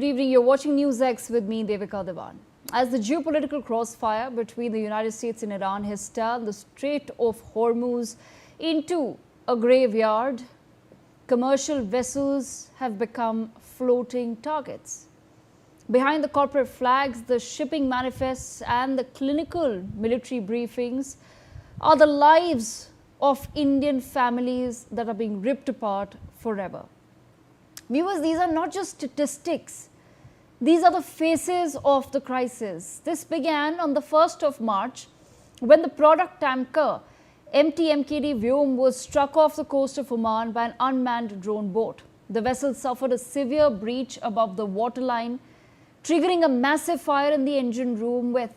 Good evening. You're watching NewsX with me, Devika Devan. As the geopolitical crossfire between the United States and Iran has turned the Strait of Hormuz into a graveyard, commercial vessels have become floating targets. Behind the corporate flags, the shipping manifests and the clinical military briefings are the lives of Indian families that are being ripped apart forever. Viewers, these are not just statistics. These are the faces of the crisis. This began on the 1st of March when the product tanker MT MKD Vyom was struck off the coast of Oman by an unmanned drone boat. The vessel suffered a severe breach above the waterline, triggering a massive fire in the engine room where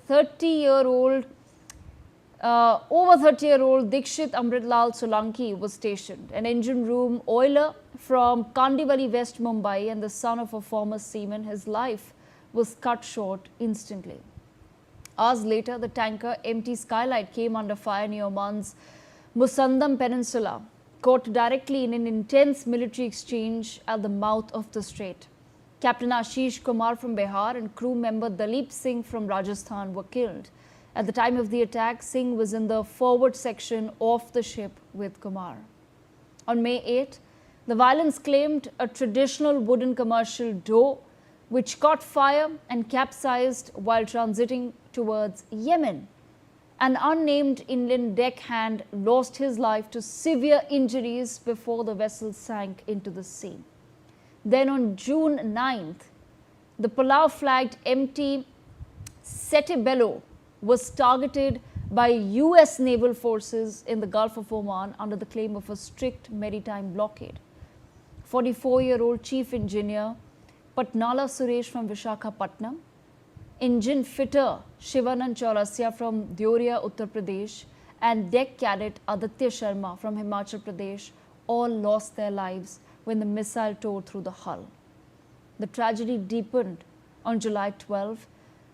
over 30-year-old Dikshit Amritlal Solanki was stationed, an engine room oiler from Kandivali, West Mumbai, and the son of a former seaman. His life was cut short instantly. Hours later, the tanker MT Skylight came under fire near Oman's Musandam Peninsula, caught directly in an intense military exchange at the mouth of the strait. Captain Ashish Kumar from Bihar and crew member Dalip Singh from Rajasthan were killed. At the time of the attack, Singh was in the forward section of the ship with Kumar. On May 8, the violence claimed a traditional wooden commercial dock which caught fire and capsized while transiting towards Yemen. An unnamed Indian deckhand lost his life to severe injuries before the vessel sank into the sea. Then on June 9th, the Palau-flagged MT Setebello was targeted by US naval forces in the Gulf of Oman under the claim of a strict maritime blockade. 44-year-old chief engineer Patnala Suresh from Vishakhapatnam, engine fitter Shivanand Chaurasya from Deoria, Uttar Pradesh, and deck cadet Aditya Sharma from Himachal Pradesh all lost their lives when the missile tore through the hull. The tragedy deepened on July 12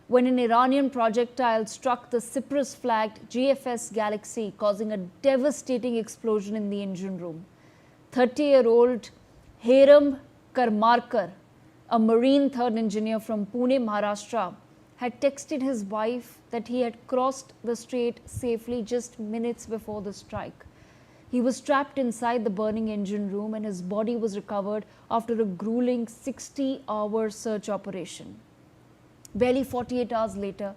when an Iranian projectile struck the Cyprus-flagged GFS Galaxy, causing a devastating explosion in the engine room. 30-year-old Heram Karmarkar, a marine third engineer from Pune, Maharashtra, had texted his wife that he had crossed the strait safely just minutes before the strike. He was trapped inside the burning engine room and his body was recovered after a grueling 60-hour search operation. Barely 48 hours later,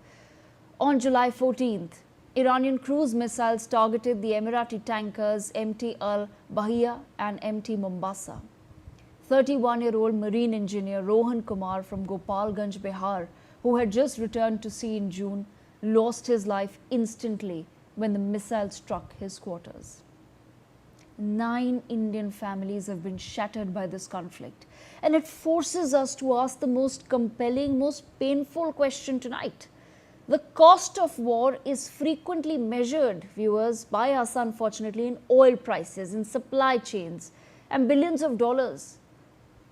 on July 14th, Iranian cruise missiles targeted the Emirati tankers MT Al-Bahia and MT Mombasa. 31-year-old marine engineer Rohan Kumar from Gopalganj, Bihar, who had just returned to sea in June, lost his life instantly when the missile struck his quarters. 9 Indian families have been shattered by this conflict. And it forces us to ask the most compelling, most painful question tonight. The cost of war is frequently measured, viewers, by us unfortunately in oil prices, in supply chains, and billions of dollars.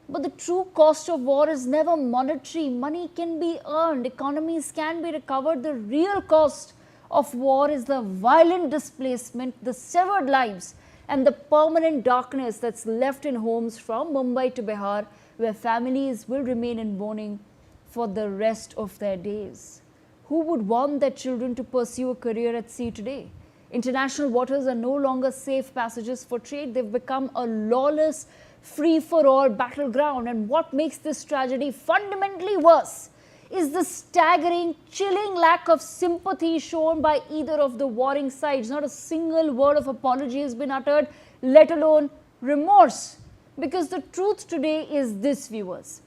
But the true cost of war is never monetary. Money can be earned, economies can be recovered. The real cost of war is the violent displacement, the severed lives, and the permanent darkness that's left in homes from Mumbai to Bihar, where families will remain in mourning for the rest of their days. Who would want their children to pursue a career at sea today? International waters are no longer safe passages for trade. They've become a lawless, free-for-all battleground. And what makes this tragedy fundamentally worse is the staggering, chilling lack of sympathy shown by either of the warring sides. Not a single word of apology has been uttered, let alone remorse. Because the truth today is this, viewers.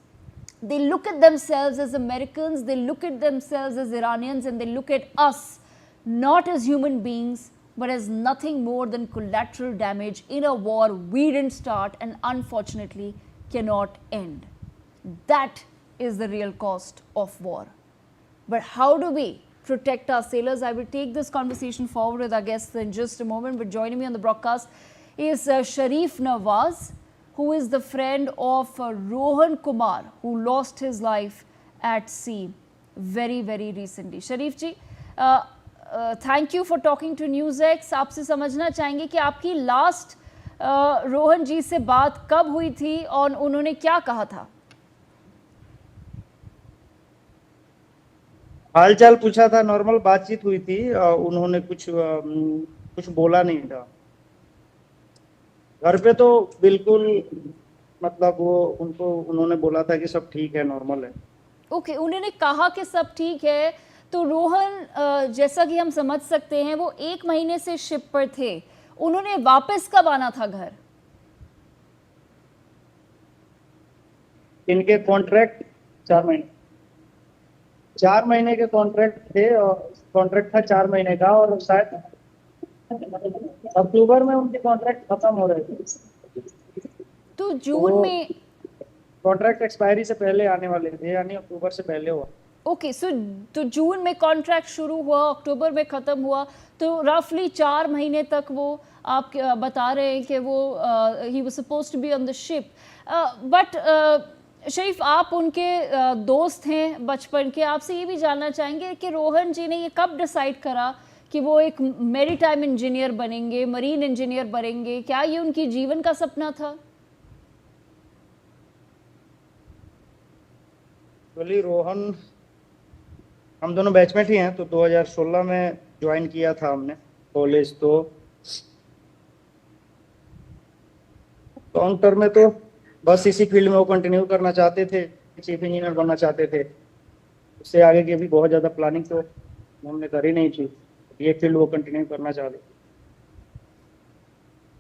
They look at themselves as Americans, they look at themselves as Iranians, and they look at us not as human beings, but as nothing more than collateral damage in a war we didn't start and unfortunately cannot end. That is the real cost of war. But how do we protect our sailors? I will take this conversation forward with our guests in just a moment, but joining me on the broadcast is Sharif Nawaz, who is the friend of Rohan Kumar, who lost his life at sea very, very recently. Sharif ji, thank you for talking to NewsX. आपसे समझना चाहेंगे कि आपकी last Rohan जी से बात कब हुई थी और उन्होंने क्या कहा था? हाल चाल पूछा था, नॉर्मल बातचीत हुई थी। उन्होंने कुछ बोला नहीं था। घर पे तो बिल्कुल, मतलब वो उनको उन्होंने बोला था कि सब ठीक है, नॉर्मल है। ओके, उन्होंने कहा कि सब ठीक है। तो रोहन, जैसा कि हम समझ सकते हैं, वो 1 महीने से शिप पर थे। उन्होंने वापस कब आना था घर? इनके कॉन्ट्रैक्ट 4 महीने, 4 महीने के कॉन्ट्रैक्ट थे, और कॉन्ट्रैक्ट था 4 महीने का, और शायद अक्टूबर में उनके कॉन्ट्रैक्ट खत्म हो रहे थे। तो तो जून वो में। कॉन्ट्रैक्ट एक्सपायरी से पहले आने वाले थे, यानी अक्टूबर से पहले हुआ। ओके, सो तो जून में कॉन्ट्रैक्ट शुरू हुआ, अक्टूबर में ख़त्म हुआ। तो रफली 4 महीने तक वो आप बता रहे हैं कि वो he was suppose to be on the ship. But Sharif, आप उनके दोस्त हैं बचपन के। आपसे ये भी जानना चाहेंगे कि रोहन जी ने ये कब डिसाइड करा कि वो एक मैरीटाइम इंजीनियर बनेंगे, मरीन इंजीनियर बनेंगे? क्या ये उनकी जीवन का सपना था? एक्चुअली रोहन, हम दोनों बैचमेट ही हैं, तो 2016 में ज्वाइन किया था हमने कॉलेज। तो लॉन्ग टर्म में तो बस इसी फील्ड में वो कंटिन्यू करना चाहते थे, चीफ इंजीनियर बनना चाहते थे। उससे आगे की अभी बहुत ज़्यादा प्लानिंग तो हमने करी नहीं थी। ये फील्ड वो कंटिन्यू करना चाहते।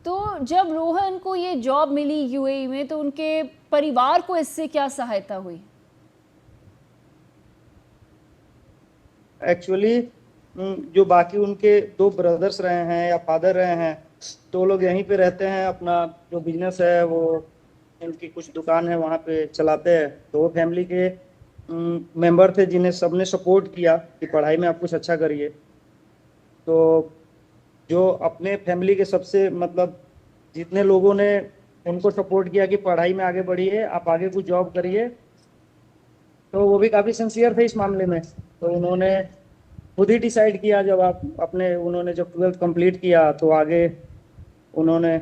तो जब रोहन को ये जॉब मिली यूएई में, तो उनके परिवार को इससे क्या सहायता हुई? एक्चुअली जो बाकी उनके दो ब्रदर्स रहे हैं या फादर रहे हैं, तो वो लोग यहीं पे रहते हैं। अपना जो बिजनेस है वो, इनकी कुछ दुकान है वहाँ पे चलाते हैं। तो वो फैमिली के मेंबर थे जिन्हें सबने सपोर्ट किया कि पढ़ाई में आप कुछ अच्छा करिए। तो जो अपने फैमिली के सबसे, मतलब जितने लोगों ने उनको सपोर्ट किया कि पढ़ाई में आगे बढ़िए, आप आगे कुछ जॉब करिए, तो वो भी काफ़ी सिंसियर थे इस मामले में। तो उन्होंने खुद ही डिसाइड किया, जब आप अपने उन्होंने जब 12th कंप्लीट किया तो आगे उन्होंने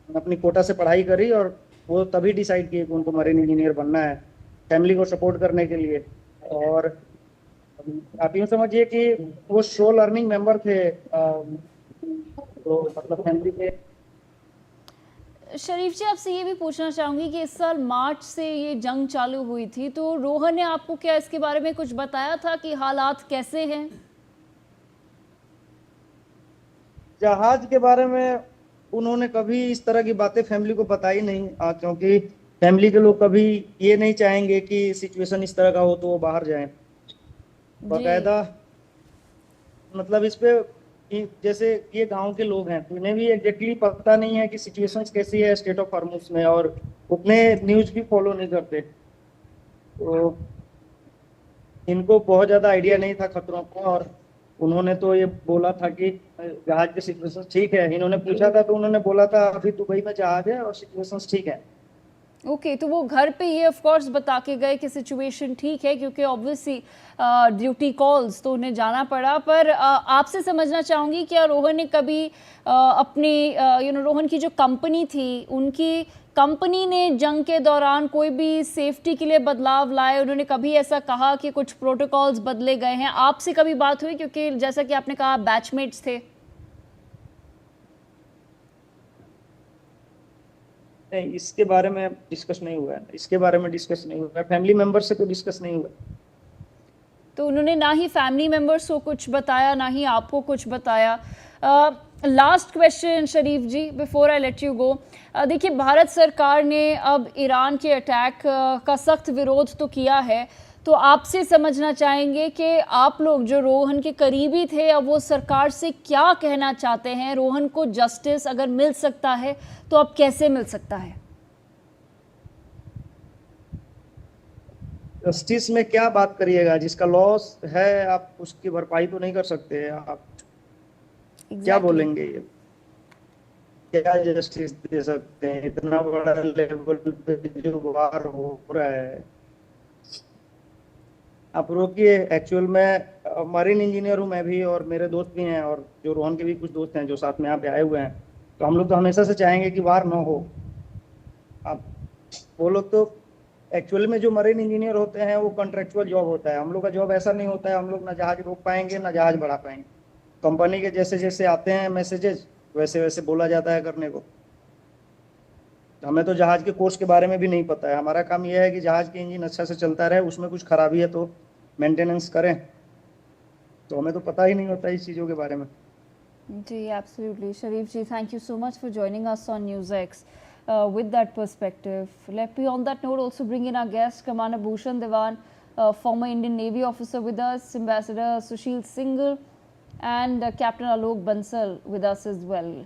अपनी कोटा से पढ़ाई करी, और वो तभी डिसाइड किए कि उनको मरीन इंजीनियर बनना है, फैमिली को सपोर्ट करने के लिए। और आप यूँ समझिए कि वो शो लर्निंग मेंबर थे, तो मतलब फैमिली के। शरीफ जी, आपसे ये भी पूछना चाहूँगी कि इस साल मार्च से ये जंग चालू हुई थी, तो रोहन ने आपको क्या इसके बारे में कुछ बताया था कि हालात कैसे हैं? जहाज के बारे में उन्होंने कभी इस तरह की बातें फैमिली को बताई नहीं, क्योंकि फैमिली के लोग कभी ये नहीं चाहेंगे कि सिचुएशन इस तरह का हो तो वो बाहर जाएं। जी। बाकायदा, मतलब इस पे जैसे ये गांव के लोग हैं, तो इन्हें भी एग्जैक्टली पता नहीं है कि सिचुएशन कैसी है स्टेट ऑफ हॉर्मुज में, और उतने न्यूज भी फॉलो नहीं करते। तो इनको बहुत ज्यादा आइडिया नहीं था खतरों का। और उन्होंने तो ये बोला था कि जहाज की सिचुएशन ठीक है। इन्होंने पूछा था तो उन्होंने बोला था अभी दुबई में जहाज है और सिचुएशन ठीक है। ओके, तो वो घर पे ये ऑफ कोर्स बता के गए कि सिचुएशन ठीक है, क्योंकि ऑब्वियसली ड्यूटी कॉल्स तो उन्हें जाना पड़ा। पर आपसे समझना चाहूँगी, क्या रोहन ने कभी अपनी रोहन की जो कंपनी थी, उनकी कंपनी ने जंग के दौरान कोई भी सेफ्टी के लिए बदलाव लाए? उन्होंने कभी ऐसा कहा कि कुछ प्रोटोकॉल्स बदले गए हैं? आपसे कभी बात हुई, क्योंकि जैसा कि आपने कहा बैचमेट्स थे? नहीं, इसके बारे में डिस्कस नहीं हुआ है, इसके बारे में डिस्कस नहीं हुआ है, फैमिली मेंबर से तो डिस्कस नहीं हुआ। तो उन्होंने ना ही फैमिली मेम्बर्स को कुछ बताया, ना ही आपको कुछ बताया। Last question Sharif ji, before I let you go. देखिए, भारत सरकार ने अब ईरान के अटैक का सख्त विरोध तो किया है। तो आपसे समझना चाहेंगे कि आप लोग जो रोहन के करीबी थे, अब वो सरकार से क्या कहना चाहते हैं? रोहन को जस्टिस अगर मिल सकता है तो अब कैसे मिल सकता है? जस्टिस में क्या बात करिएगा, जिसका लॉस है आप उसकी भरपाई तो नहीं कर सकते। आप क्या एग्जैक्टली बोलेंगे, ये क्या जस्टिस दे सकते हैं इतना बड़ा लेवल पे जो वार हो रहा है। आप रोकिए। एक्चुअल में मरीन इंजीनियर हूँ मैं भी, और मेरे दोस्त भी हैं, और जो रोहन के भी कुछ दोस्त हैं जो साथ में यहाँ पे आए हुए हैं। तो हम लोग तो हमेशा से चाहेंगे कि वार ना हो। आप वो लोग तो एक्चुअल में जो मरीन इंजीनियर होते हैं वो कॉन्ट्रेक्चुअल जॉब होता है। हम लोग का जॉब ऐसा नहीं होता है, हम लोग ना जहाज रोक पाएंगे ना जहाज बढ़ा पाएंगे। कंपनी के जैसे जैसे आते हैं मैसेजेस वैसे वैसे बोला जाता है करने को। हमें तो जहाज के कोर्स के बारे में भी नहीं पता है। हमारा काम यह है कि जहाज की इंजन अच्छा से चलता रहे, उसमें कुछ खराबी है तो मेंटेनेंस करें। तो हमें तो पता ही नहीं होता इस चीज़ों के बारे में। Ji, absolutely. Sharif ji, thank you so much for joining us on NewsX with that perspective. Let me, on that note, also bring in our guest, Commander Bhushan Dewan, former Indian Navy officer with us, Ambassador Sushil Singhal, and Captain Alok Bansal with us as well.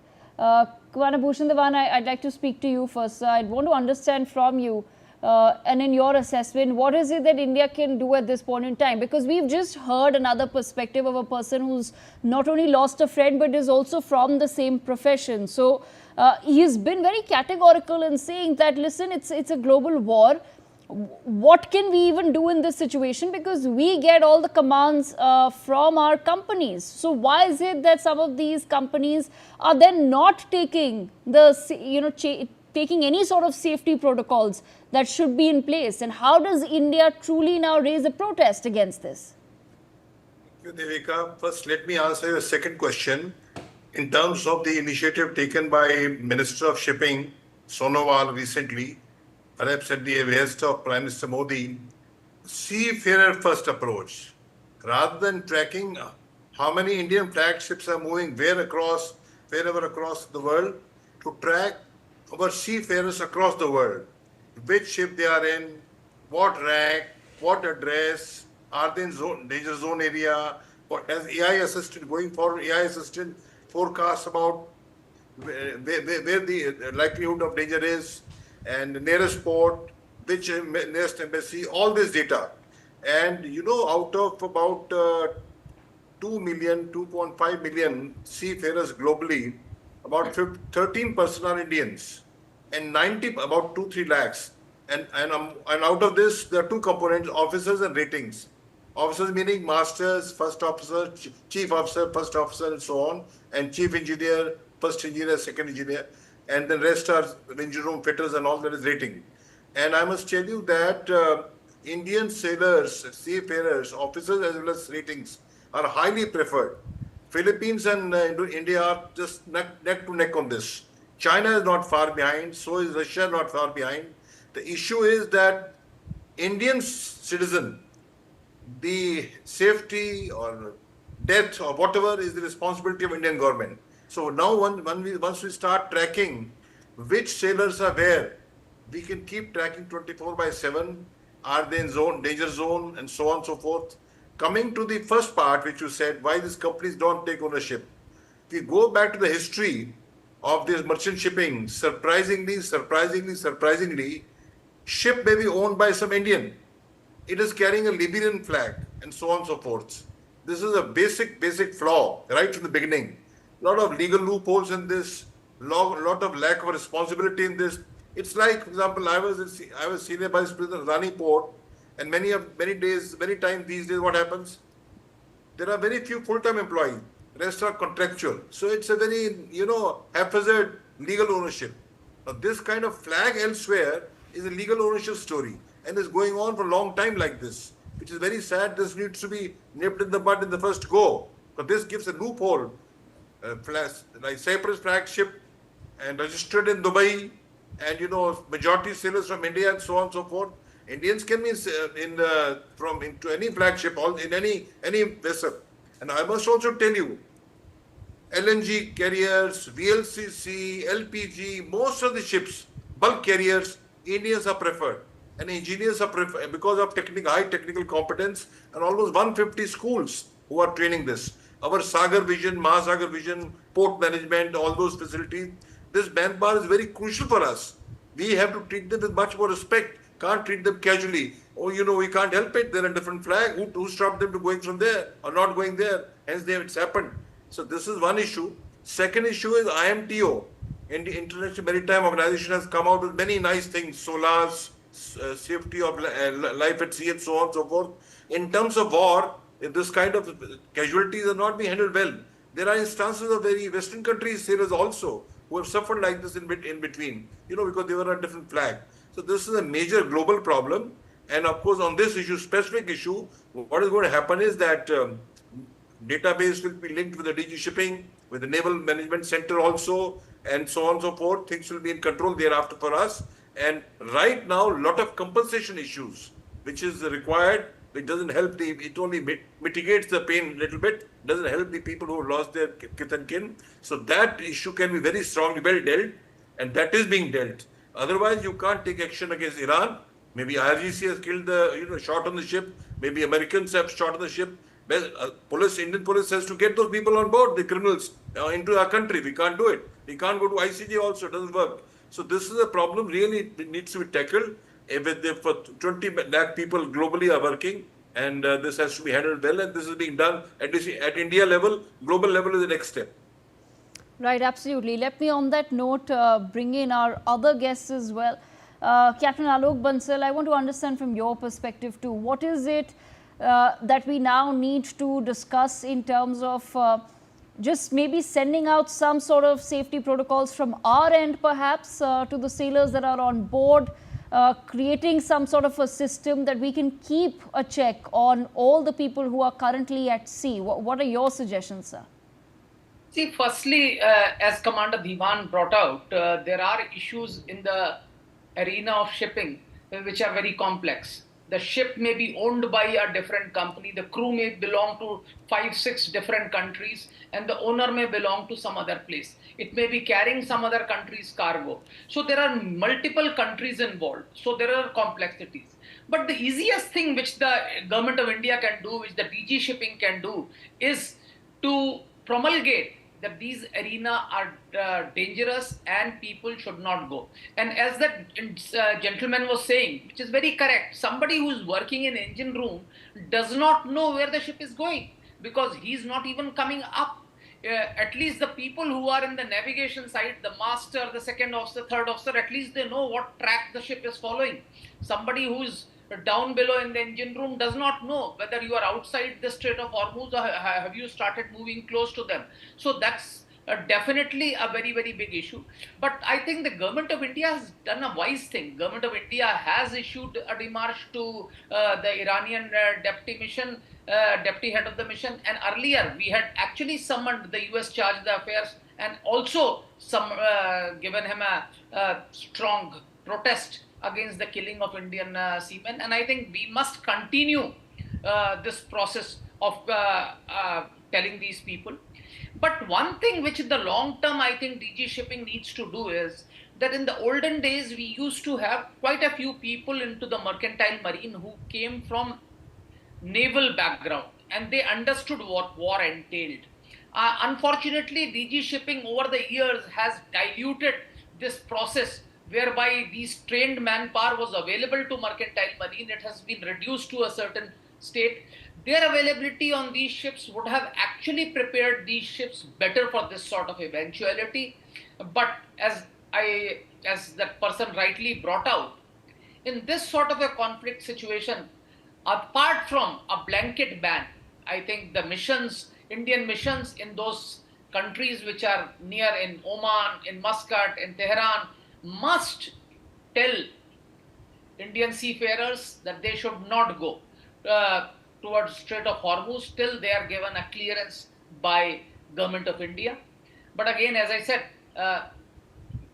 Commander Bhushan Dewan, I'd like to speak to you first. I'd want to understand from you, and in your assessment, what is it that India can do at this point in time? Because we've just heard another perspective of a person who's not only lost a friend but is also from the same profession. So he's been very categorical in saying that, listen, it's a global war. What can we even do in this situation? Because we get all the commands from our companies. So why is it that some of these companies are then not taking the, taking any sort of safety protocols that should be in place? And how does India truly now raise a protest against this? Thank you, Devika. First, let me answer your second question. In terms of the initiative taken by Minister of Shipping, Sonowal, recently, perhaps at the behest of Prime Minister Modi, seafarer first approach. Rather than tracking how many Indian flag ships are moving wherever across the world, to track our seafarers across the world, which ship they are in, what rank, what address, are they in danger zone area, what has AI assistant going forward, AI assistant forecast about where the likelihood of danger is, and the nearest port, which nearest embassy, all this data. And out of about 2 million, 2.5 million seafarers globally, about 13% are Indians, and about 2-3 lakhs. And out of this, there are two components: officers and ratings. Officers meaning masters, first officer, chief officer, first officer, and so on, and chief engineer, first engineer, second engineer, and the rest are engine room fitters and all that is rating. And I must tell you that Indian sailors, seafarers, officers as well as ratings are highly preferred. Philippines and India are just neck to neck on this. China is not far behind, so is Russia not far behind. The issue is that Indian citizen, the safety or death or whatever is the responsibility of Indian government. So now once we start tracking which sailors are where, we can keep tracking 24/7. Are they in danger zone, and so on and so forth. Coming to the first part, which you said, why these companies don't take ownership. If we go back to the history of this merchant shipping, surprisingly, ship may be owned by some Indian. It is carrying a Liberian flag, and so on and so forth. This is a basic flaw right from the beginning. A lot of legal loopholes in this, lot of lack of responsibility in this. It's like, for example, I was senior vice president of Rani Port, and many times these days what happens? There are very few full-time employees. Rest are contractual. So it's a very, haphazard legal ownership. Now this kind of flag elsewhere is a legal ownership story, and is going on for a long time like this, which is very sad. This needs to be nipped in the bud in the first go, but this gives a loophole. Like Cyprus flagship and registered in Dubai, and majority sailors from India and so on and so forth. Indians can be into any flagship, in any vessel. And I must also tell you, LNG carriers, VLCC, LPG, most of the ships, bulk carriers, Indians are preferred. And engineers are preferred because of high technical competence, and almost 150 schools who are training this. Our Sagar Vision, Mahasagar Vision, port management, all those facilities, this manpower is very crucial for us. We have to treat them with much more respect. Can't treat them casually. Oh, we can't help it. They're a different flag. Who stopped them to going from there or not going there? Hence, it's happened. So this is one issue. Second issue is IMTO. International Maritime Organization has come out with many nice things, SOLAS, safety of life at sea, and so on and so forth. In terms of war, if this kind of casualties are not being handled well, there are instances of very Western countries, sailors also, who have suffered like this in between, because they were on a different flag. So this is a major global problem. And of course, on this issue, specific issue, what is going to happen is that database will be linked with the DG shipping, with the Naval Management Center also, and so on and so forth. Things will be in control thereafter for us. And right now, a lot of compensation issues, which is required, which doesn't help it only mitigates the pain a little bit, doesn't help the people who lost their kith and kin. So that issue can be very strongly well dealt, and that is being dealt. Otherwise, you can't take action against Iran. Maybe IRGC has killed shot on the ship. Maybe Americans have shot on the ship. Well, Indian police has to get those people on board, the criminals, into our country. We can't do it. We can't go to ICJ also. It doesn't work. So this is a problem really needs to be tackled. If 20 lakh people globally are working, and this has to be handled well, and this is being done at least at India level. Global level is the next step. Right, absolutely. Let me on that note bring in our other guests as well. Captain Alok Bansal, I want to understand from your perspective too, what is it that we now need to discuss in terms of just maybe sending out some sort of safety protocols from our end perhaps to the sailors that are on board, creating some sort of a system that we can keep a check on all the people who are currently at sea. What are your suggestions, sir? See, firstly, as Commander Diwan brought out, there are issues in the arena of shipping which are very complex. The ship may be owned by a different company, the crew may belong to 5-6 different countries, and the owner may belong to some other place. It may be carrying some other country's cargo. So there are multiple countries involved. So there are complexities. But the easiest thing which the Government of India can do, which the DG shipping can do, is to promulgate that these arena are dangerous and people should not go. And as that gentleman was saying, which is very correct, somebody who is working in engine room does not know where the ship is going because he's not even coming up. At least the people who are in the navigation side, the master, the second officer, third officer, at least they know what track the ship is following. Somebody who is down below in the engine room does not know whether you are outside the Strait of Hormuz or have you started moving close to them. So that's definitely a very, very big issue. But I think the Government of India has done a wise thing. Government of India has issued a demarche to the Iranian deputy head of the mission. And earlier we had actually summoned the US charge of affairs and also given him a strong protest against the killing of Indian seamen. And I think we must continue this process of telling these people. But one thing which in the long term I think DG shipping needs to do is that in the olden days we used to have quite a few people into the mercantile marine who came from naval background and they understood what war entailed. Unfortunately, DG shipping over the years has diluted this process whereby these trained manpower was available to mercantile marine. It has been reduced to a certain state. Their availability on these ships would have actually prepared these ships better for this sort of eventuality. But as that person rightly brought out, in this sort of a conflict situation, apart from a blanket ban, I think the missions, Indian missions in those countries which are near in Oman, in Muscat, in Tehran, must tell Indian seafarers that they should not go towards Strait of Hormuz till they are given a clearance by Government of India. But again, as I said,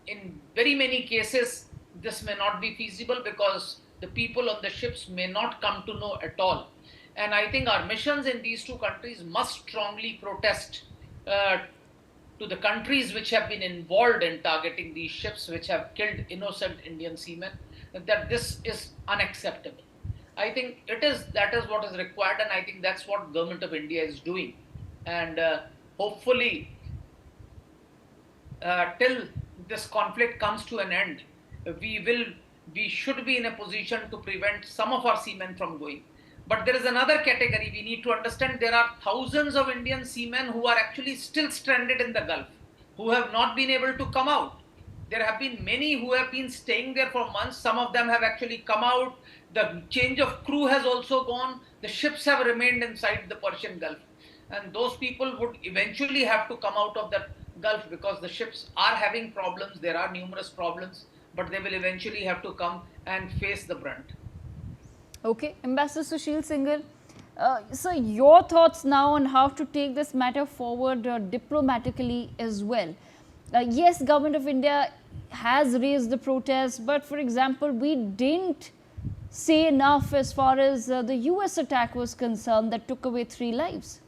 in very many cases, this may not be feasible because the people on the ships may not come to know at all. And I think our missions in these two countries must strongly protest to the countries which have been involved in targeting these ships, which have killed innocent Indian seamen, that this is unacceptable. I think that is what is required, and I think that's what Government of India is doing. And hopefully, till this conflict comes to an end, we should be in a position to prevent some of our seamen from going. But there is another category we need to understand. There are thousands of Indian seamen who are actually still stranded in the Gulf, who have not been able to come out. There have been many who have been staying there for months. Some of them have actually come out. The change of crew has also gone. The ships have remained inside the Persian Gulf. And those people would eventually have to come out of the Gulf because the ships are having problems. There are numerous problems but they will eventually have to come and face the brunt. Okay, Ambassador Sushil Singhal, so your thoughts now on how to take this matter forward diplomatically as well. Yes, Government of India has raised the protest, but for example, we didn't say enough as far as the US attack was concerned that took away 3 lives.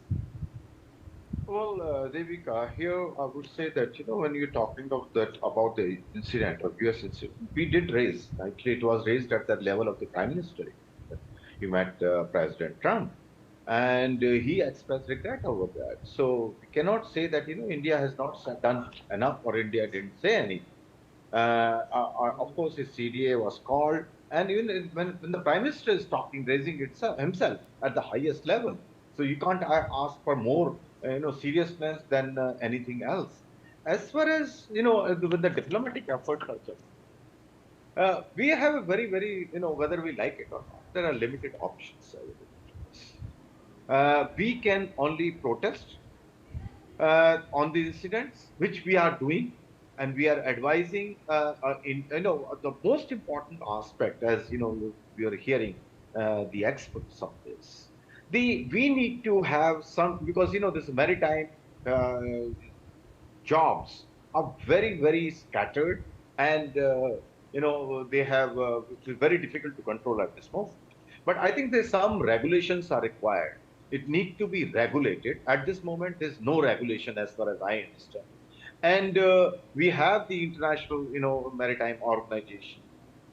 Well, Devika, here I would say that when you're talking of that about the incident of U.S. incident, we did raise. Actually, it was raised at the level of the Prime Minister. He met President Trump, and he expressed regret over that. So we cannot say that India has not done enough or India didn't say anything. Of course, his CDA was called, and even when the Prime Minister is talking, raising himself at the highest level, so you can't ask for more seriousness than anything else. As far as with the diplomatic efforts are concerned, we have a very whether we like it or not, there are limited options available to us. We can only protest on these incidents, which we are doing, and we are advising. The most important aspect, as we are hearing the experts on this. We need to have some, because this maritime jobs are very scattered, and they have which is very difficult to control at this moment. But I think there's some regulations are required. It needs to be regulated. At this moment, there's no regulation as far as I understand. And we have the International Maritime Organization,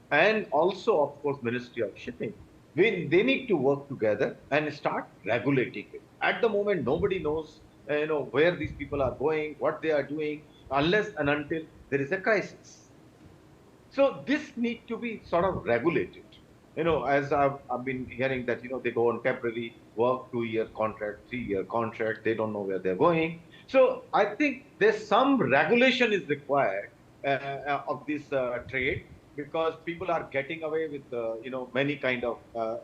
and also, of course, Ministry of Shipping. They need to work together and start regulating it. At the moment, nobody knows where these people are going, what they are doing, unless and until there is a crisis. So this needs to be sort of regulated. As I've been hearing that they go on temporary work, 2-year contract, 3-year contract, they don't know where they're going. So I think there's some regulation is required of this trade, because people are getting away with many kind of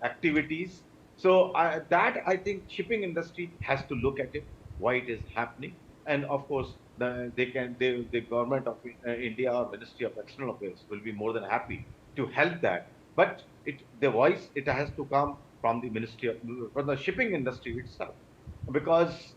activities. So I think shipping industry has to look at it, why it is happening, and of course the government of India or Ministry of External Affairs will be more than happy to help that. But the voice, it has to come from the from the shipping industry itself, because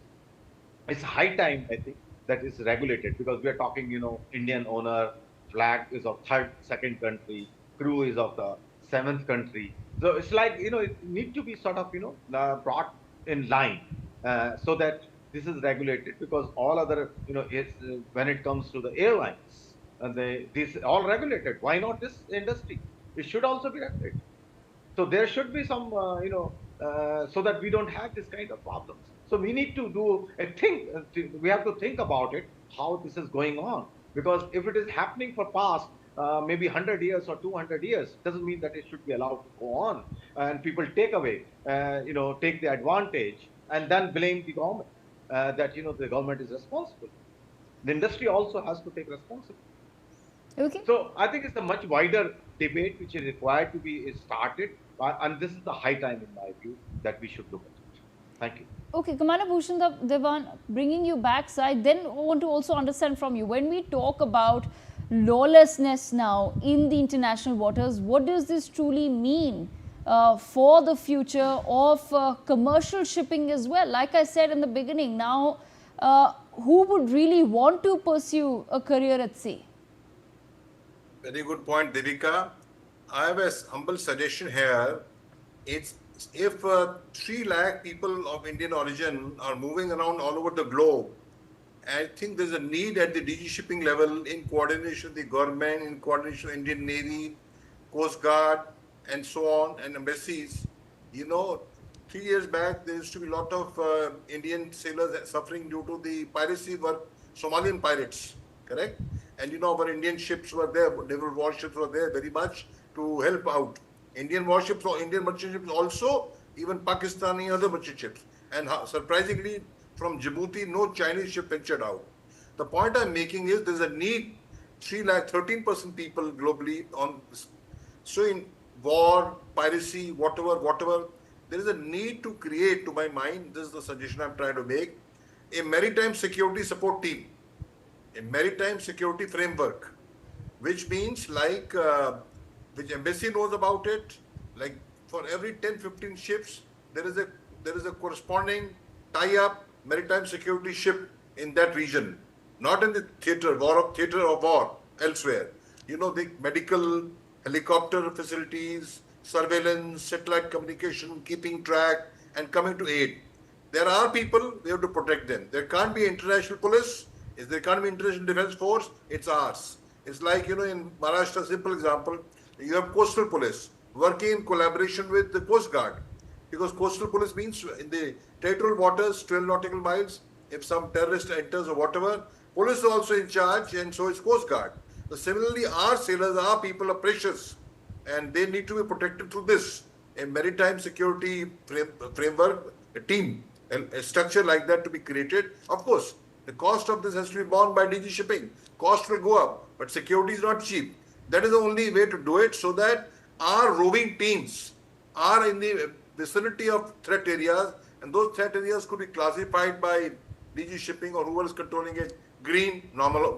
it's high time, I think, that is regulated, because we are talking, Indian owner, flag is of second country, crew is of the 7th country. So it's like, it need to be sort of, brought in line so that this is regulated, because all other, when it comes to the airlines, this all regulated. Why not this industry? It should also be regulated. So there should be some, so that we don't have this kind of problems. So we need to do a think. We have to think about it, how this is going on. Because if it is happening for past maybe 100 years or 200 years, doesn't mean that it should be allowed to go on. And people take away, take the advantage, and then blame the government that the government is responsible. The industry also has to take responsibility. Okay. So I think it's a much wider debate which is required to be started, and this is the high time, in my view, that we should look at it. Thank you. Okay, Commander Bhushan Devan, bringing you back, so I then want to also understand from you, when we talk about lawlessness now in the international waters, what does this truly mean for the future of commercial shipping as well? Like I said in the beginning, now who would really want to pursue a career at sea? Very good point, Devika. I have a humble suggestion here. It's if 3 lakh people of Indian origin are moving around all over the globe, I think there's a need at the DG shipping level, in coordination with the government, in coordination with Indian Navy, Coast Guard, and so on, and embassies. 3 years back, there used to be a lot of Indian sailors suffering due to the piracy were Somalian pirates, correct? And our Indian ships were there, naval warships were there very much to help out. Indian warships or Indian merchant ships also, even Pakistani other merchant ships. And surprisingly, from Djibouti, no Chinese ship ventured out. The point I'm making is there's a need, 13% people globally on this. So in war, piracy, whatever, there is a need to create, to my mind, this is the suggestion I'm trying to make, a maritime security support team, a maritime security framework, which means like, which embassy knows about it, like for every 10, 15 ships, there is a corresponding tie-up maritime security ship in that region, not in the theater of war elsewhere. You know, the medical, helicopter facilities, surveillance, satellite communication, keeping track, and coming to aid. There are people, we have to protect them. There can't be international police. If there can't be international defense force, it's ours. It's like, you know, in Maharashtra, simple example, you have coastal police working in collaboration with the Coast Guard. Because coastal police means in the territorial waters, 12 nautical miles, if some terrorist enters or whatever, police is also in charge, and so is Coast Guard. So similarly, our sailors, our people are precious, and they need to be protected through this, a maritime security framework, a team, a structure like that to be created. Of course, the cost of this has to be borne by DG Shipping. Cost will go up, but security is not cheap. That is the only way to do it, so that our roving teams are in the vicinity of threat areas, and those threat areas could be classified by DG Shipping or whoever is controlling it: green,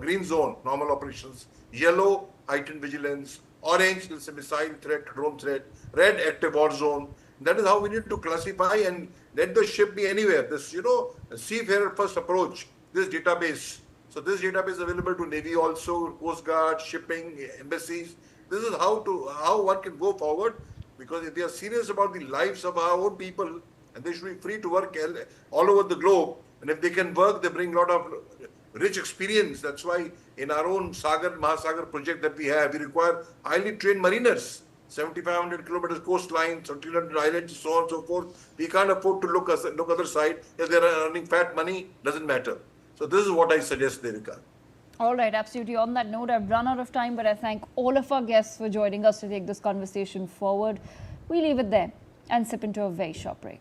green zone, normal operations; yellow, heightened vigilance; orange, is a missile threat, drone threat; red, active war zone. That is how we need to classify and let the ship be anywhere. This, you know, seafarer first approach, this database. So this database is available to Navy also, Coast Guard, shipping, embassies. This is how one can go forward, because if they are serious about the lives of our own people, and they should be free to work all over the globe, and if they can work, they bring a lot of rich experience. That's why in our own Mahasagar project that we have, we require highly trained mariners, 7,500 kilometers coastline, 1,300 islands, so on and so forth. We can't afford to look other side. If they are earning fat money, doesn't matter. So this is what I suggest, Devika. All right, absolutely. On that note, I've run out of time, but I thank all of our guests for joining us to take this conversation forward. We leave it there and sip into a very short break.